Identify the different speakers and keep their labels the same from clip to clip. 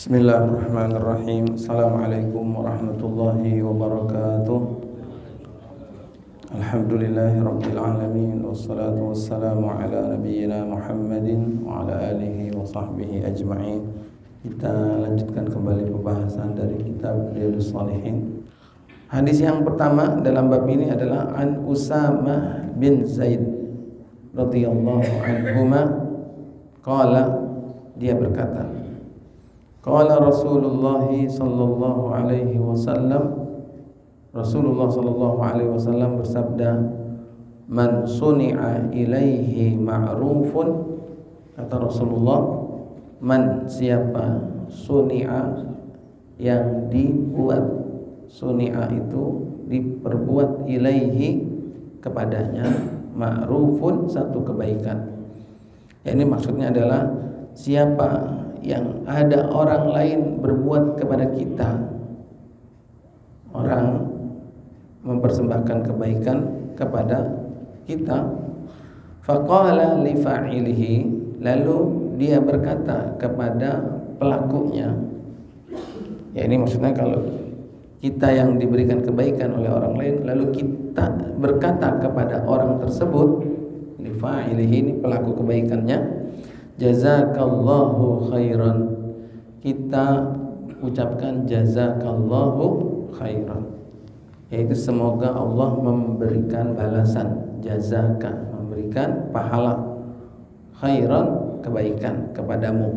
Speaker 1: Bismillahirrahmanirrahim. Assalamualaikum warahmatullahi wabarakatuh. Alhamdulillahirabbil alamin wassalatu wassalamu ala nabiyyina Muhammadin wa ala alihi wa sahbihi ajma'in. Kita lanjutkan kembali pembahasan dari kitab Riyadhus Shalihin. Hadis yang pertama dalam bab ini adalah an Usamah bin Zaid radhiyallahu anhuma qala, dia berkata, qala Rasulullah sallallahu alaihi wasallam, Rasulullah sallallahu alaihi wasallam bersabda, man suni'a ilaihi ma'rufun, kata Rasulullah, man siapa, suni'a yang dibuat, suni'a itu diperbuat, ilaihi kepadanya, ma'rufun satu kebaikan. Ya, ini maksudnya adalah siapa yang ada orang lain berbuat kepada kita, orang mempersembahkan kebaikan kepada kita, faqala li fa'ilihi, lalu dia berkata kepada pelakunya. Ya, ini maksudnya kalau kita yang diberikan kebaikan oleh orang lain lalu kita berkata kepada orang tersebut, li fa'ilihi, ini pelaku kebaikannya, jazakallahu khairan, kita ucapkan jazakallahu khairan, yaitu semoga Allah memberikan balasan, jazaka memberikan pahala, khairan kebaikan kepadamu.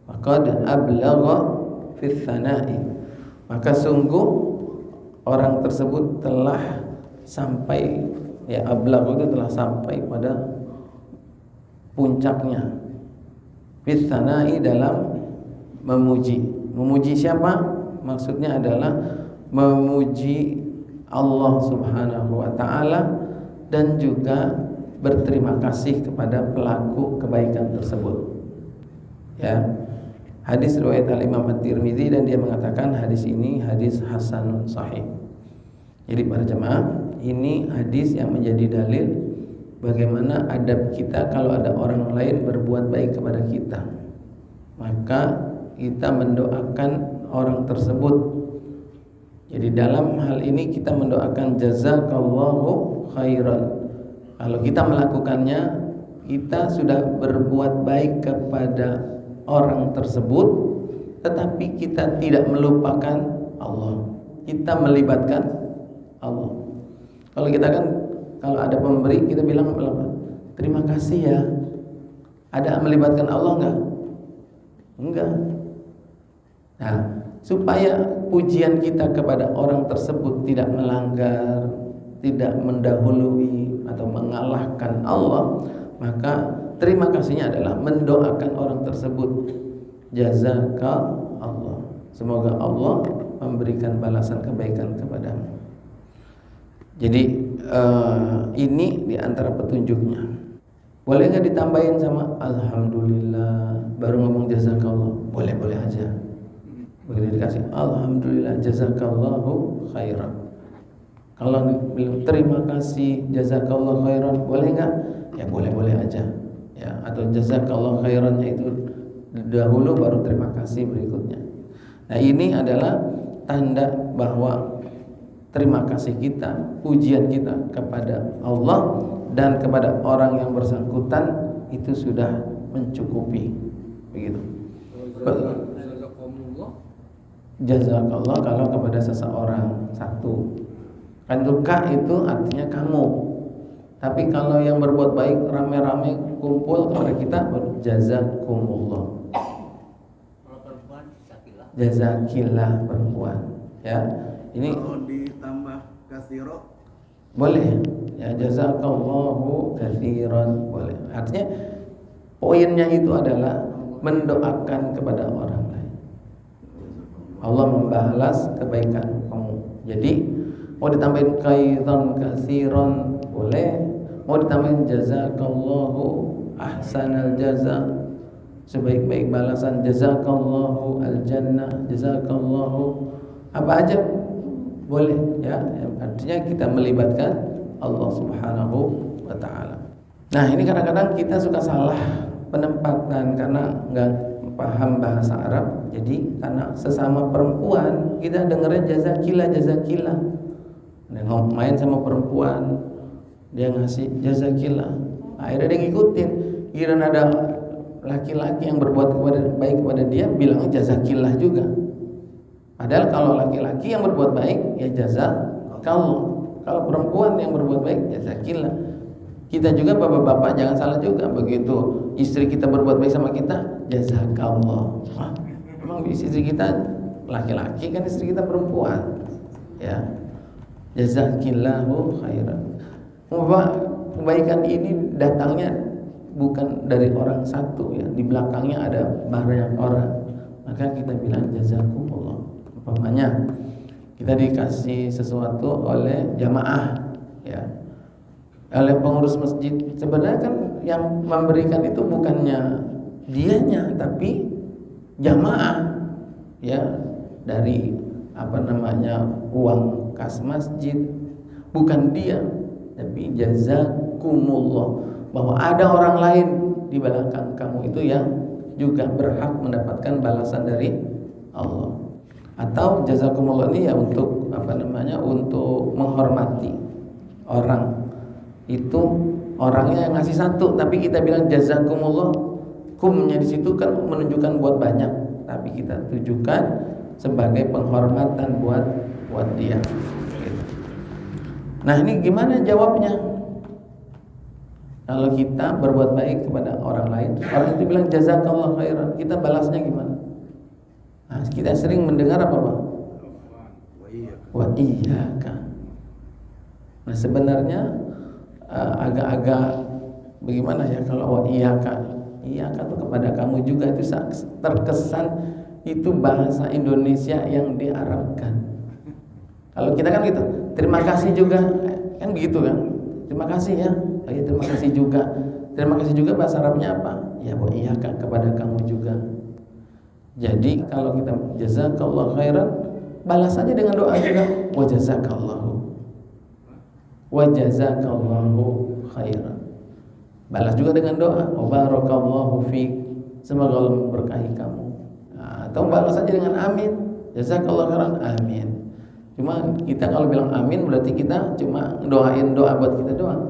Speaker 1: Faqad ablagha fi tsana'i, maka sungguh orang tersebut telah sampai, ya, ablagha itu telah sampai pada puncaknya, fitsanai dalam memuji. Memuji siapa? Maksudnya adalah memuji Allah Subhanahu wa taala dan juga berterima kasih kepada pelaku kebaikan tersebut. Ya. Hadis riwayat Al-Imam At-Tirmidzi dan dia mengatakan hadis ini hadis hasanun sahih. Jadi para jemaah, ini hadis yang menjadi dalil bagaimana adab kita kalau ada orang lain berbuat baik kepada kita, maka kita mendoakan orang tersebut. Jadi dalam hal ini kita mendoakan jazakallahu khairan. Kalau kita melakukannya, kita sudah berbuat baik kepada orang tersebut, tetapi kita tidak melupakan Allah. Kita melibatkan Allah. Kalau kita kan, kalau ada pemberi kita bilang terima kasih ya. Ada melibatkan Allah enggak? Enggak. Nah, supaya pujian kita kepada orang tersebut tidak melanggar, tidak mendahului atau mengalahkan Allah, maka terima kasihnya adalah mendoakan orang tersebut, jazakallah, semoga Allah memberikan balasan kebaikan kepadamu. Jadi ini diantara petunjuknya. Boleh nggak ditambahin sama alhamdulillah baru ngomong jazakallah? Boleh aja. Begitu dikasih alhamdulillah jazakallahu khairan. Kalau bilang terima kasih jazakallahu khairan, boleh nggak? Ya boleh aja. Ya, atau jazakallahu khairannya itu dahulu baru terima kasih berikutnya. Nah, ini adalah tanda bahwa terima kasih kita, pujian kita kepada Allah dan kepada orang yang bersangkutan itu sudah mencukupi. Begitu. Jazakallah kalau kepada seseorang satu. Kan ka itu artinya kamu. Tapi kalau yang berbuat baik rame-rame kumpul kepada kita, jazakumullah.
Speaker 2: Kalau perempuan
Speaker 1: jazakillah perempuan. Ya. Ini
Speaker 3: kalau ditambah katsiro
Speaker 1: boleh, ya, jazakallahu katsiran boleh. Artinya poinnya itu adalah mendoakan kepada orang lain, Allah membalas kebaikan kamu. Jadi mau ditambahin khairan katsiran boleh, mau ditambahin jazakallahu ahsanal jaza, sebaik-baik balasan, jazakallahu al-jannah, jazakallahu apa aja boleh, ya. Artinya kita melibatkan Allah Subhanahu wa taala. Nah, ini kadang-kadang kita suka salah penempatan karena paham bahasa Arab, jadi karena sesama perempuan kita dengarnya jazakillah jazakillah. Nengok main sama perempuan, dia ngasih jazakillah. Akhirnya dia ngikutin. Kira ada laki-laki yang berbuat baik kepada dia, bilang jazakillah juga. Padahal kalau laki-laki yang berbuat baik, ya jazakallah. Kalau perempuan yang berbuat baik, jazakillah. Kita juga bapak-bapak jangan salah juga, begitu istri kita berbuat baik sama kita, jazakallah. Wah, memang istri kita laki-laki kan, istri kita perempuan. Ya. Jazakillahu khairan. Kebaikan ini datangnya bukan dari orang satu ya, di belakangnya ada banyak orang. Maka kita bilang jazakumullah. Umpamanya kita dikasih sesuatu oleh jamaah ya, oleh pengurus masjid. Sebenarnya kan yang memberikan itu bukannya dianya, tapi jamaah ya, dari uang kas masjid, bukan dia, tapi jazakumullah, bahwa ada orang lain di belakang kamu itu yang juga berhak mendapatkan balasan dari Allah. Atau jazakumullah ini ya untuk untuk menghormati orang. Itu orangnya yang ngasih satu, tapi kita bilang jazakumullah, kumnya di situ kan menunjukkan buat banyak, tapi kita tujukan sebagai penghormatan buat dia. Gitu. Nah, ini gimana jawabnya? Kalau kita berbuat baik kepada orang lain, orang itu bilang jazakallah khairan, kita balasnya gimana? Nah, kita sering mendengar apa Pak? Wa iyyaka. Nah, sebenarnya agak-agak bagaimana ya kalau wa iyyaka? Iyyaka itu kepada kamu juga, itu terkesan itu bahasa Indonesia yang diarabkan. Kalau kita kan gitu, terima kasih juga, kan begitu kan? Terima kasih ya. Oh ya, terima kasih juga. Terima kasih juga bahasa Arabnya apa? Ya wa iyyaka, kepada kamu juga. Jadi kalau kita jazakallahu khairan, balas saja dengan doa juga, wa jazakallahu. Wa jazakallahu khairan. Balas juga dengan doa, wa barakallahu fiik. Semoga Allah memberkahi kamu. Nah, atau balas saja dengan amin. Jazakallahu khairan, amin. Cuma kita kalau bilang amin berarti kita cuma doain doa buat kita doang.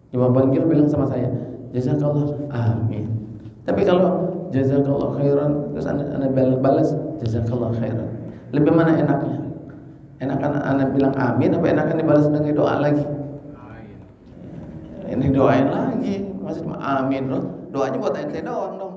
Speaker 1: Cuma panggil bilang sama saya, jazakallah, amin. Tapi kalau jazakallah khairan terus anda balas jazakallah khairan, lebih mana enaknya? Enakan anda bilang amin apa enakan dibalas dengan doa lagi? Ini doain lagi, masih cuma amin loh. Doanya buat ente doang dong.